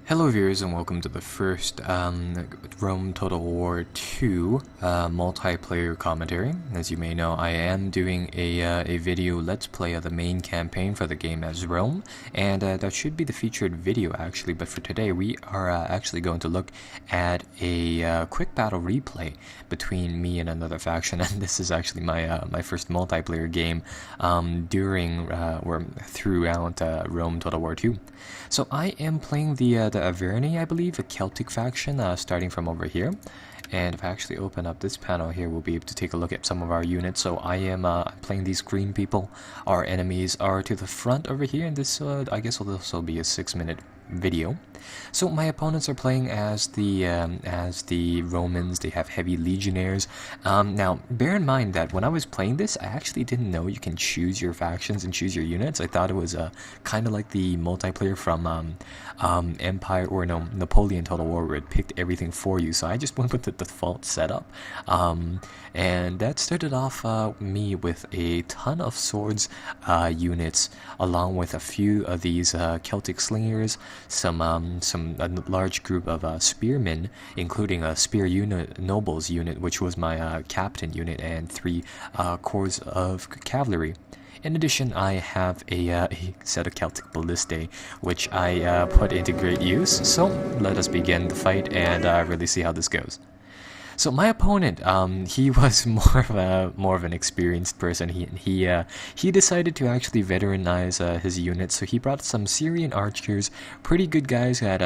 Hello viewers and welcome to the first Rome Total War 2 multiplayer commentary. As you may know, I am doing a video let's play of the main campaign for the game as Rome, and that should be the featured video actually, but for today we are actually going to look at a quick battle replay between me and another faction, and this is actually my first multiplayer game during or throughout Rome Total War 2. So I am playing the Averni, I believe, a Celtic faction, starting from over here. And if I actually open up this panel here, we'll be able to take a look at some of our units. So I am playing these green people. Our enemies are to the front over here, and this, I guess, will also be a 6-minute video. So my opponents are playing as the Romans. They have heavy legionnaires. Now, bear in mind that when I was playing this, I actually didn't know you can choose your factions and choose your units. I thought it was kind of like the multiplayer from Empire, or no, Napoleon Total War, where it picked everything for you. So I just went with the default setup, and that started off me with a ton of swords units, along with a few of these Celtic slingers, a large group of spearmen, including a spear unit, nobles unit, which was my captain unit, and 3 corps of cavalry. In addition, I have a set of Celtic ballistae, which I put into great use. So let us begin the fight and really see how this goes. So my opponent, he was more of an experienced person. He decided to actually veteranize his unit. So he brought some Syrian archers, pretty good guys that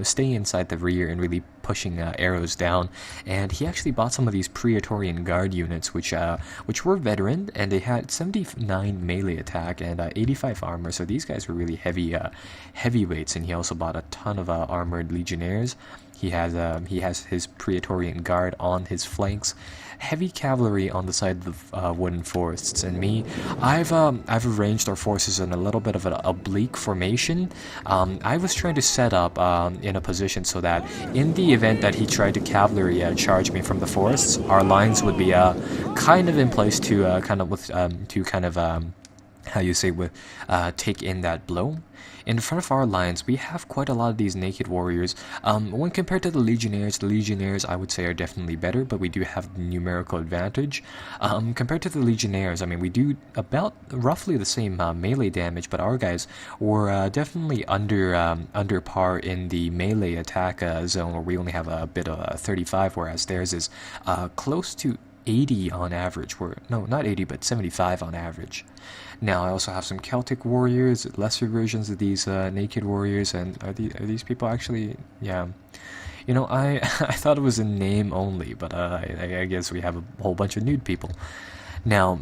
stay inside the rear and really pushing arrows down. And he actually bought some of these Praetorian Guard units, which were veteran, and they had 79 melee attack and 85 armor. So these guys were really heavyweights. And he also bought a ton of armored legionnaires. He has his Praetorian Guard on his flanks, heavy cavalry on the side of the wooden forests, and me, I've arranged our forces in a little bit of an oblique formation. I was trying to set up in a position so that in the event that he tried to cavalry charge me from the forests, our lines would be kind of in place to take in that blow. In front of our lines, we have quite a lot of these naked warriors. When compared to the legionnaires I would say are definitely better, but we do have numerical advantage. Compared to the legionnaires, I mean, we do about roughly the same melee damage, but our guys were definitely under par in the melee attack zone, where we only have a bit of 35, whereas theirs is close to 80 on average. No, not 80, but 75 on average. Now, I also have some Celtic warriors, lesser versions of these naked warriors, and are these people actually, yeah. You know, I thought it was a name only, but I guess we have a whole bunch of nude people. Now,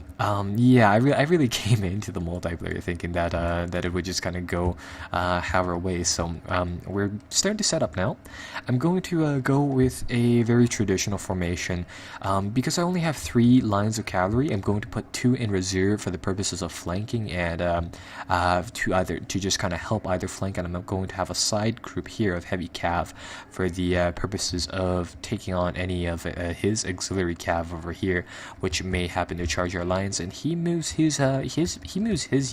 yeah, I really came into the multiplayer thinking that it would just kind of go our way. So we're starting to set up now. I'm going to go with a very traditional formation. Because I only have 3 lines of cavalry, I'm going to put 2 in reserve for the purposes of flanking and to just kind of help either flank, and I'm going to have a side group here of heavy cav for the purposes of taking on any of his auxiliary cav over here, which may happen to charge our lines. And he moves his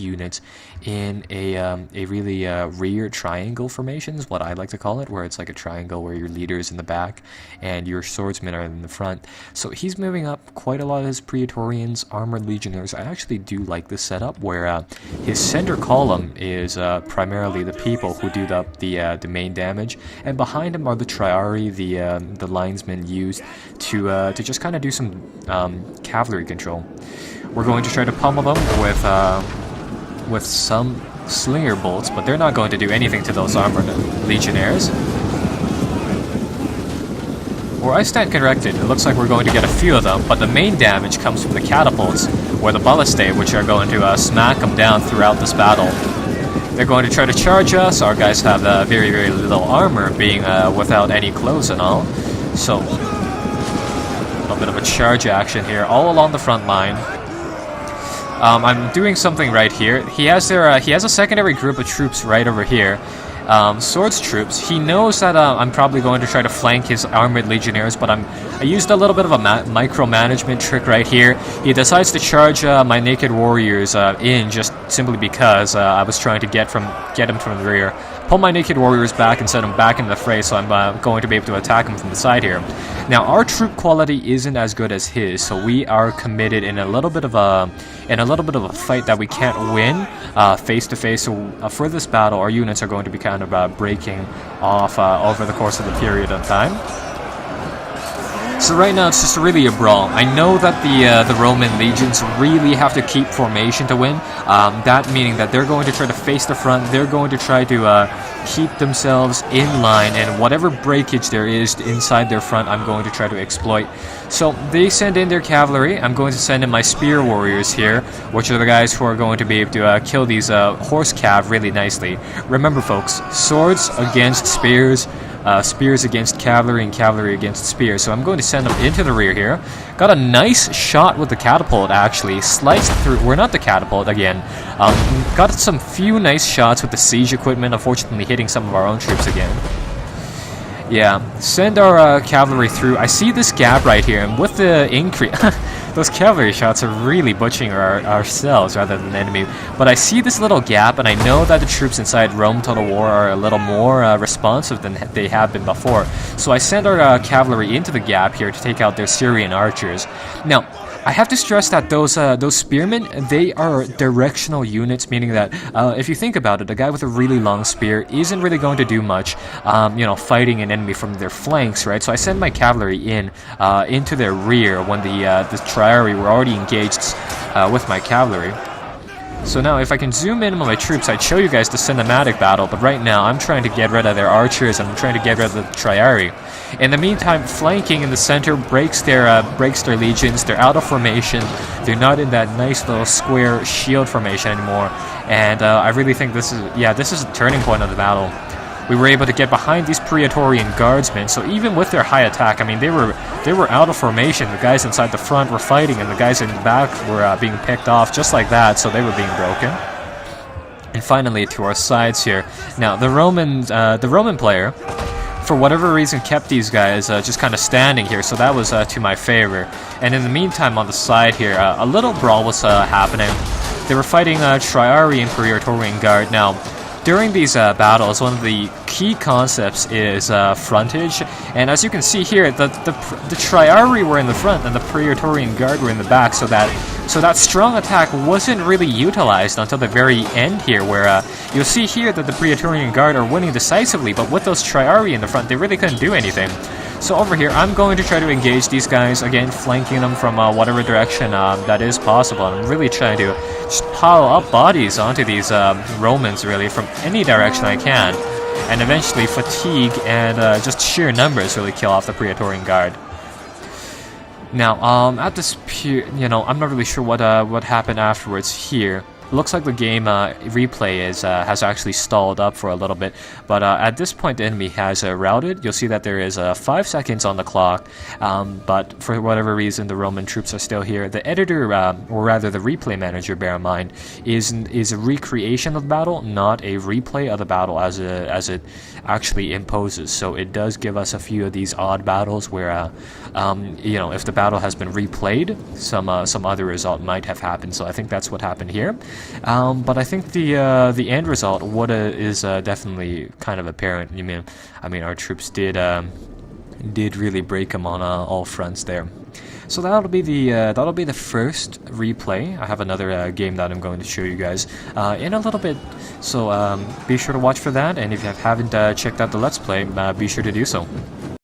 units in a really rear triangle formation is what I like to call it, where it's like a triangle where your leader is in the back and your swordsmen are in the front. So he's moving up quite a lot of his Praetorians, armored legionnaires. I actually do like this setup where his center column is primarily the people who do the main damage, and behind him are the Triari, the linesmen used to just kind of do some cavalry control. We're going to try to pummel them with some slinger bolts, but they're not going to do anything to those armored legionnaires. Or I stand corrected, it looks like we're going to get a few of them, but the main damage comes from the catapults, or the ballistae, which are going to smack them down throughout this battle. They're going to try to charge us. Our guys have very little armor, being without any clothes and all. So, a little bit of a charge action here, all along the front line. I'm doing something right here. He has a secondary group of troops right over here. Swords troops. He knows that I'm probably going to try to flank his armored legionnaires, but I used a little bit of a micromanagement trick right here. He decides to charge my naked warriors in just simply because I was trying to get him from the rear. pull my naked warriors back and send them back into the fray, so I'm going to be able to attack him from the side here. Now, our troop quality isn't as good as his, so we are committed in a little bit of a fight that we can't win face to face. So for this battle, our units are going to be kind of breaking off over the course of the period of time. So right now it's just really a brawl. I know that the Roman legions really have to keep formation to win. That meaning that they're going to try to face the front. They're going to try to keep themselves in line, and whatever breakage there is inside their front, I'm going to try to exploit. So they send in their cavalry. I'm going to send in my spear warriors here, which are the guys who are going to be able to kill these horse cav really nicely. Remember, folks, swords against spears. Spears against cavalry and cavalry against spears. So I'm going to send them into the rear here. Got a nice shot with the catapult, actually. Sliced through. We're not the catapult again. Got some few nice shots with the siege equipment, unfortunately hitting some of our own troops again. Yeah, send our cavalry through. I see this gap right here, and with the increase... Those cavalry shots are really butchering ourselves rather than the enemy. But I see this little gap, and I know that the troops inside Rome Total War are a little more responsive than they have been before. So I send our cavalry into the gap here to take out their Syrian archers. Now, I have to stress that those spearmen, they are directional units, meaning that if you think about it, a guy with a really long spear isn't really going to do much, you know, fighting an enemy from their flanks, right? So I send my cavalry into their rear when the Triarii were already engaged with my cavalry. So now, if I can zoom in on my troops, I'd show you guys the cinematic battle, but right now I'm trying to get rid of their archers and I'm trying to get rid of the Triarii. In the meantime, flanking in the center breaks their legions. They're out of formation. They're not in that nice little square shield formation anymore. And I really think this is a turning point of the battle. We were able to get behind these Praetorian guardsmen, so even with their high attack, I mean, they were out of formation. The guys inside the front were fighting, and the guys in the back were being picked off just like that, so they were being broken. And finally, to our sides here. Now, the Roman player, for whatever reason, kept these guys just kind of standing here, so that was to my favor. And in the meantime, on the side here, a little brawl was happening. They were fighting Triarii and Praetorian Guard. Now, during these battles, one of the key concepts is frontage, and as you can see here, the Triarii were in the front and the Praetorian Guard were in the back, so that strong attack wasn't really utilized until the very end here, where you'll see here that the Praetorian Guard are winning decisively, but with those Triarii in the front, they really couldn't do anything. So over here, I'm going to try to engage these guys, again, flanking them from whatever direction that is possible. And I'm really trying to just pile up bodies onto these Romans, really, from any direction I can. And eventually, fatigue and just sheer numbers really kill off the Praetorian Guard. Now, at this I'm not really sure what happened afterwards here. Looks like the game replay has actually stalled up for a little bit, but at this point the enemy has routed. You'll see that there is 5 seconds on the clock, but for whatever reason the Roman troops are still here. The editor, or rather the replay manager, bear in mind, is a recreation of the battle, not a replay of the battle as it actually imposes. So it does give us a few of these odd battles where, if the battle has been replayed, some other result might have happened. So I think that's what happened here. But I think the end result is definitely kind of apparent. I mean, our troops did really break them on all fronts there. So that'll be the first replay. I have another game that I'm going to show you guys in a little bit. So be sure to watch for that, and if you haven't checked out the Let's Play, be sure to do so.